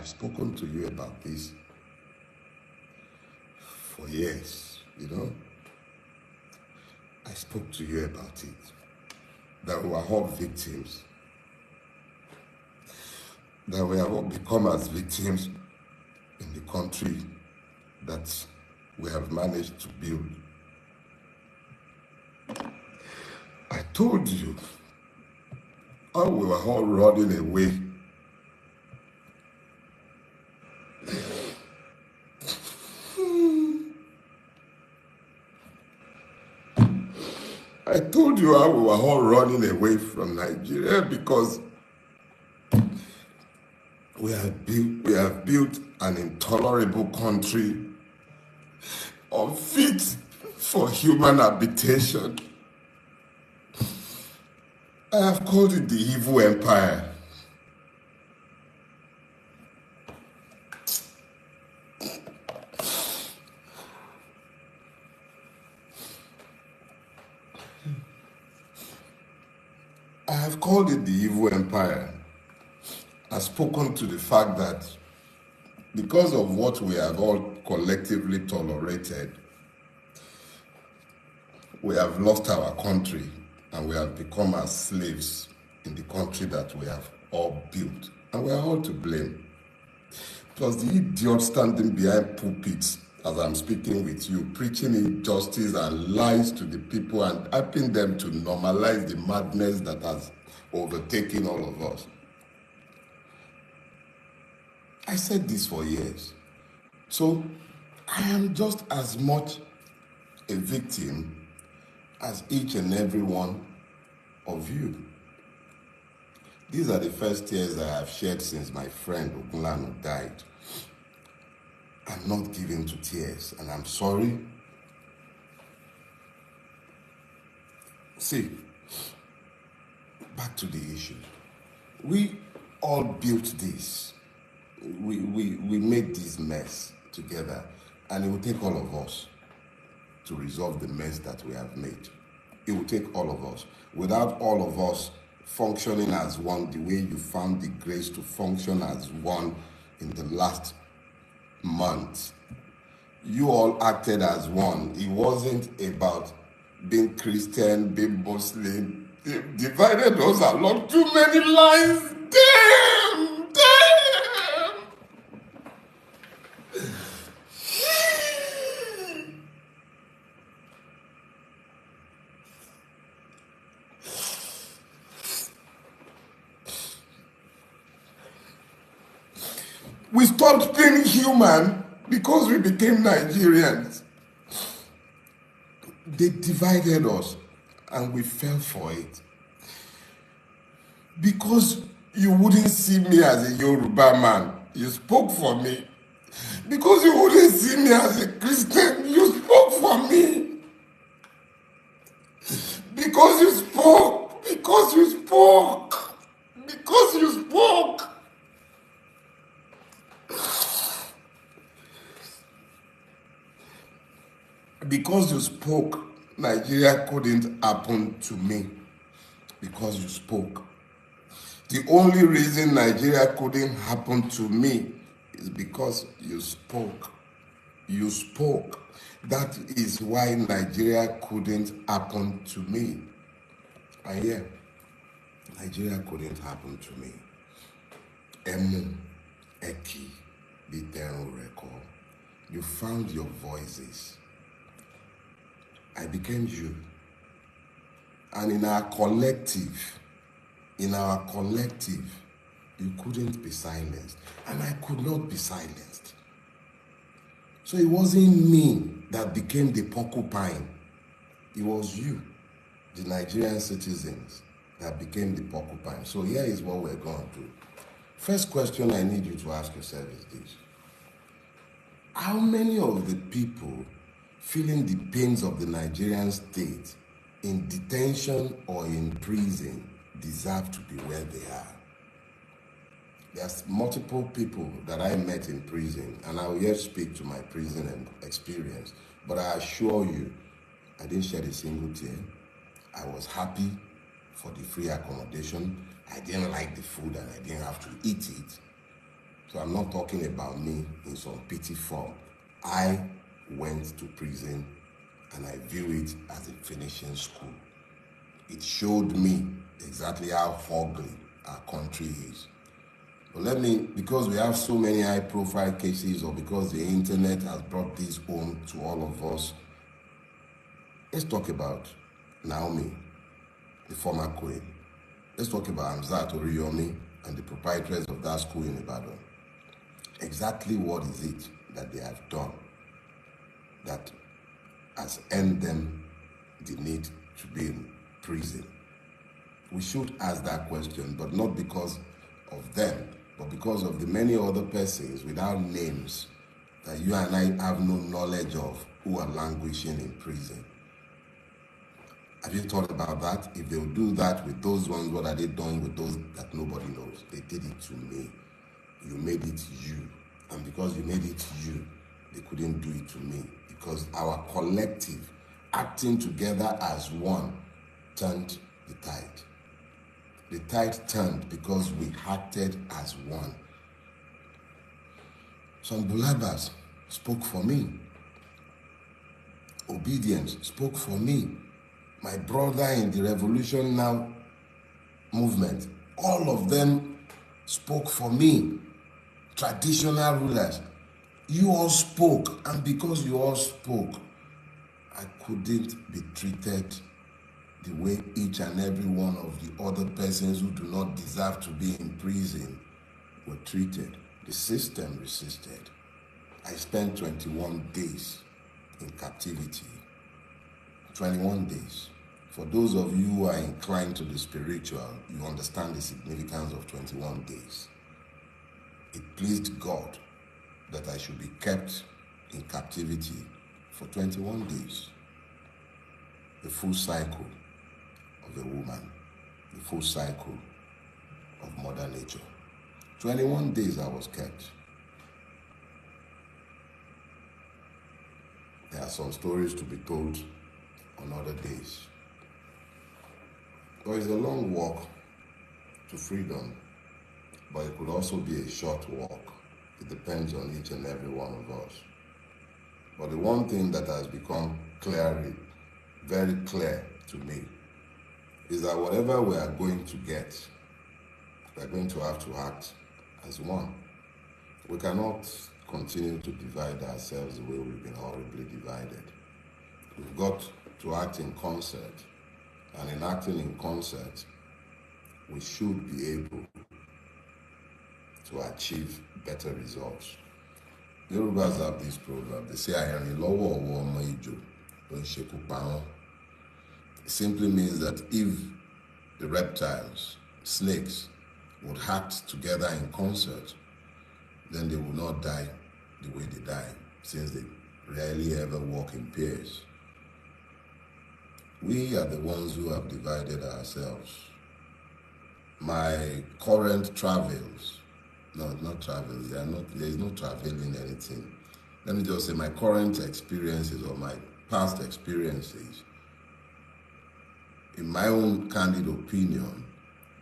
I've spoken to you about this for years, I spoke to you about it, that we are all victims, that we have all become as victims in the country that we have managed to build. I told you how we were all running away. I told you how we were all running away from Nigeria because we have built an intolerable country unfit for human habitation. I have called it the evil empire. I have called it the evil empire. I've spoken to the fact that because of what we have all collectively tolerated, we have lost our country and we have become as slaves in the country that we have all built. And we are all to blame. It was the idiot standing behind pulpits as I'm speaking with you, preaching injustice and lies to the people and helping them to normalize the madness that has overtaken all of us. I said this for years. So I am just as much a victim as each and every one of you. These are the first tears I have shed since my friend Ogunlanu died. I'm not given to tears, and I'm sorry. See, back to the issue. We all built this. We made this mess together, and it will take all of us to resolve the mess that we have made. It will take all of us. Without all of us functioning as one, the way you found the grace to function as one in the last month, you all acted as one. It wasn't about being Christian, being Muslim. They divided us along too many lines. Damn! We stopped being human because we became Nigerians. They divided us and we fell for it. Because you wouldn't see me as a Yoruba man, you spoke for me. Because you wouldn't see me as a Christian, you spoke for me. Because you spoke. Because you spoke. Because you spoke. Because you spoke, Nigeria couldn't happen to me. Because you spoke. The only reason Nigeria couldn't happen to me is because you spoke. You spoke. That is why Nigeria couldn't happen to me. And yeah, Nigeria couldn't happen to me. Emu, Eki, Biteru Reko. You found your voices. I became you. And in our collective, you couldn't be silenced. And I could not be silenced. So it wasn't me that became the porcupine. It was you, the Nigerian citizens, that became the porcupine. So here is what we're going to do. First question I need you to ask yourself is this. How many of the people feeling the pains of the Nigerian state in detention or in prison deserve to be where they are? There's multiple people that I met in prison, and I will yet speak to my prison experience, but I assure you, I didn't shed a single tear. I was happy for the free accommodation. I didn't like the food and I didn't have to eat it. So I'm not talking about me in some pity form. I went to prison and I view it as a finishing school. It showed me exactly how ugly our country is. But because we have so many high profile cases, or because the internet has brought this home to all of us, let's talk about Naomi, the former queen. Let's talk about Hamzat Oriyomi and the proprietors of that school in Ibadan. Exactly what is it that they have done that has earned them the need to be in prison? We should ask that question, but not because of them, but because of the many other persons without names that you and I have no knowledge of who are languishing in prison. Have you thought about that? If they'll do that with those ones, what are they doing with those that nobody knows? They did it to me. You made it you. And because you made it you, they couldn't do it to me. Because our collective, acting together as one, turned the tide. The tide turned because we acted as one. Some Bulabas spoke for me. Obedience spoke for me. My brother in the Revolution Now movement, all of them spoke for me. Traditional rulers, you all spoke, and because you all spoke, I couldn't be treated the way each and every one of the other persons who do not deserve to be in prison were treated. The system resisted. I spent 21 days in captivity. 21 days. For those of you who are inclined to the spiritual, you understand the significance of 21 days. It pleased God that I should be kept in captivity for 21 days. The full cycle of a woman, the full cycle of Mother Nature. 21 days I was kept. There are some stories to be told on other days. There is a long walk to freedom, but it could also be a short walk. It depends on each and every one of us. But the one thing that has become very clear to me, is that whatever we are going to get, we are going to have to act as one. We cannot continue to divide ourselves the way we've been horribly divided. We've got to act in concert, and in acting in concert, we should be able to achieve better results. Yorubas have this proverb. They say, "Àìrìn lọ́wọ́ ọwọ́ ọmọ ejò ló ń ṣekú pa wọ́n." It simply means that if the reptiles, snakes, would act together in concert, then they would not die the way they die, since they rarely ever walk in pairs. We are the ones who have divided ourselves. My current travels, no, not travels, there is no traveling anything. Let me just say my current experiences or my past experiences, in my own candid opinion,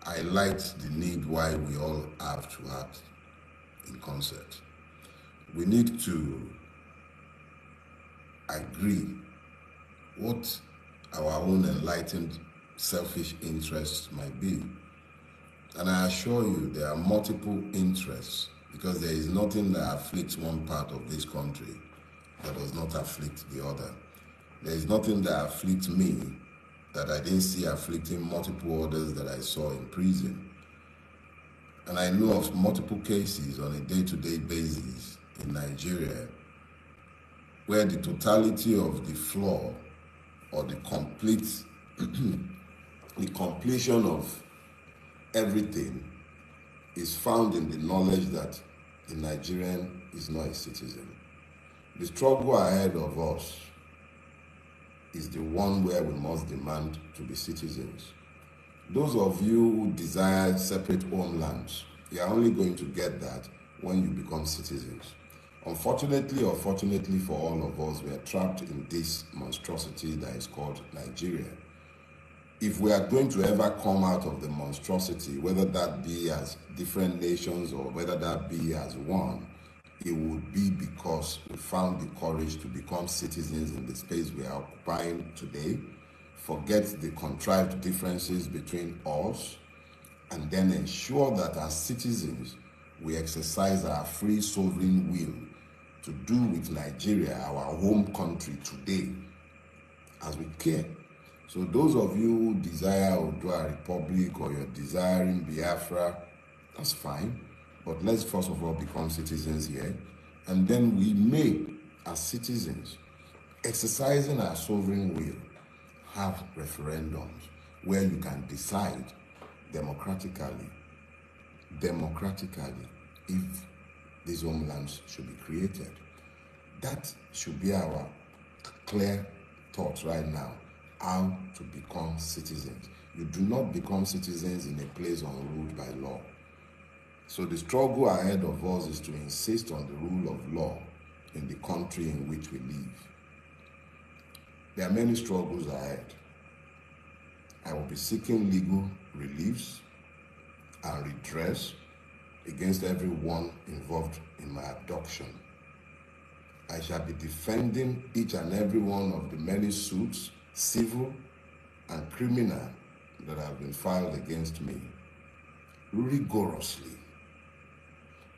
highlight the need why we all have to act in concert. We need to agree what our own enlightened selfish interests might be. And I assure you there are multiple interests, because there is nothing that afflicts one part of this country that does not afflict the other. There is nothing that afflicts me that I didn't see afflicting multiple others that I saw in prison. And I know of multiple cases on a day-to-day basis in Nigeria where the totality of the flaw or the completion of everything is found in the knowledge that the Nigerian is not a citizen. The struggle ahead of us is the one where we must demand to be citizens. Those of you who desire separate homelands, you are only going to get that when you become citizens. Unfortunately or fortunately for all of us, we are trapped in this monstrosity that is called Nigeria. if we are going to ever come out of the monstrosity, whether that be as different nations or whether that be as one, it would be because we found the courage to become citizens in the space we are occupying today, forget the contrived differences between us, and then ensure that as citizens, we exercise our free sovereign will to do with Nigeria, our home country today, as we care. So those of you who desire Odua Republic or you're desiring Biafra, that's fine. But let's first of all become citizens here. And then we may, as citizens, exercising our sovereign will, have referendums where you can decide democratically, if these homelands should be created. That should be our clear thoughts right now, how to become citizens. You do not become citizens in a place unruled by law. So the struggle ahead of us is to insist on the rule of law in the country in which we live. There are many struggles ahead. I will be seeking legal reliefs and redress against everyone involved in my abduction. I shall be defending each and every one of the many suits, civil and criminal, that have been filed against me, rigorously.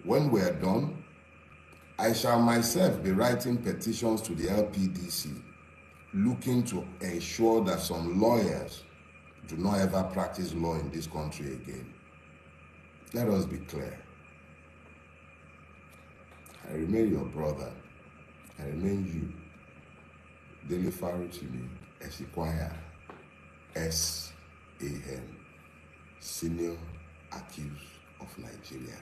When we are done, I shall myself be writing petitions to the LPDC, looking to ensure that some lawyers do not ever practice law in this country again. Let us be clear. I remain your brother. I remain you, Dele Farotimi, Esquire, S.A.N., senior accused of Nigeria,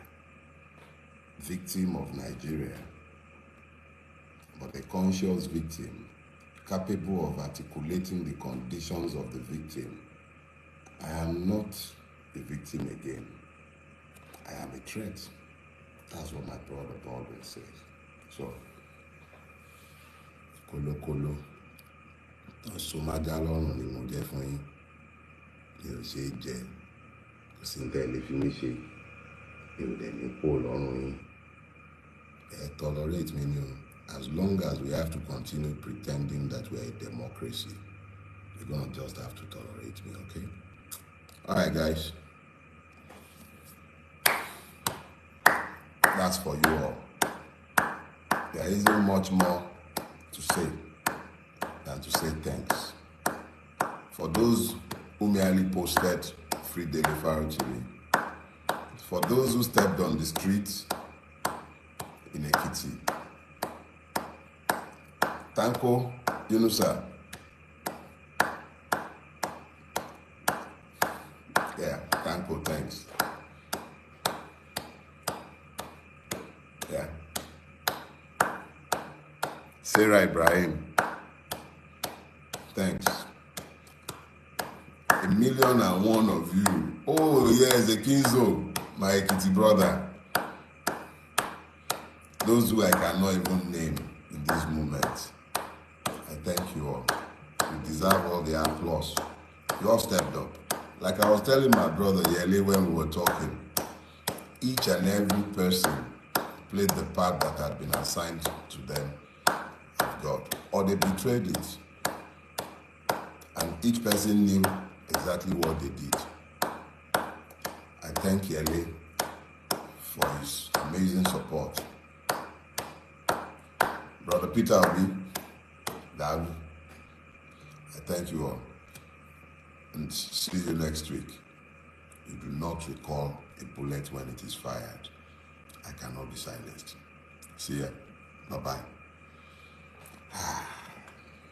victim of Nigeria, but a conscious victim, capable of articulating the conditions of the victim. I am not a victim again. I am a threat. That's what my brother always says. So, kolo somagalon ni mo jẹ fún yín, mi ò ṣe jẹ, kò sí ní tẹ́lẹ̀ fi mí ṣe, mi ò dẹ̀ ní kó lọ́rùn yín. Tolerate me, as long as we have to continue pretending that we're a democracy, you're gonna just have to tolerate me, okay? All right, guys. That's for you all. There isn't much more to say than to say thanks. For those who merely posted free Dele Farotimi, for those who stepped on the streets in Ekiti, Tanko Yunusa, yeah, Tanko, thanks. Yeah. Sarah Ibrahim, thanks. 1,000,001 of you. Oh yes, Ekinzo, my Ekiti brother. Those who I cannot even name in this moment, I thank you all. You deserve all the applause. You all stepped up. Like I was telling my brother Yele when we were talking, each and every person played the part that had been assigned to them of God, or they betrayed it. And each person knew exactly what they did. I thank Yele for his amazing support. Brother Peter Obi, Dad, I thank you all. And see you next week. You do not recall a bullet when it is fired. I cannot be silenced. See ya. Bye-bye.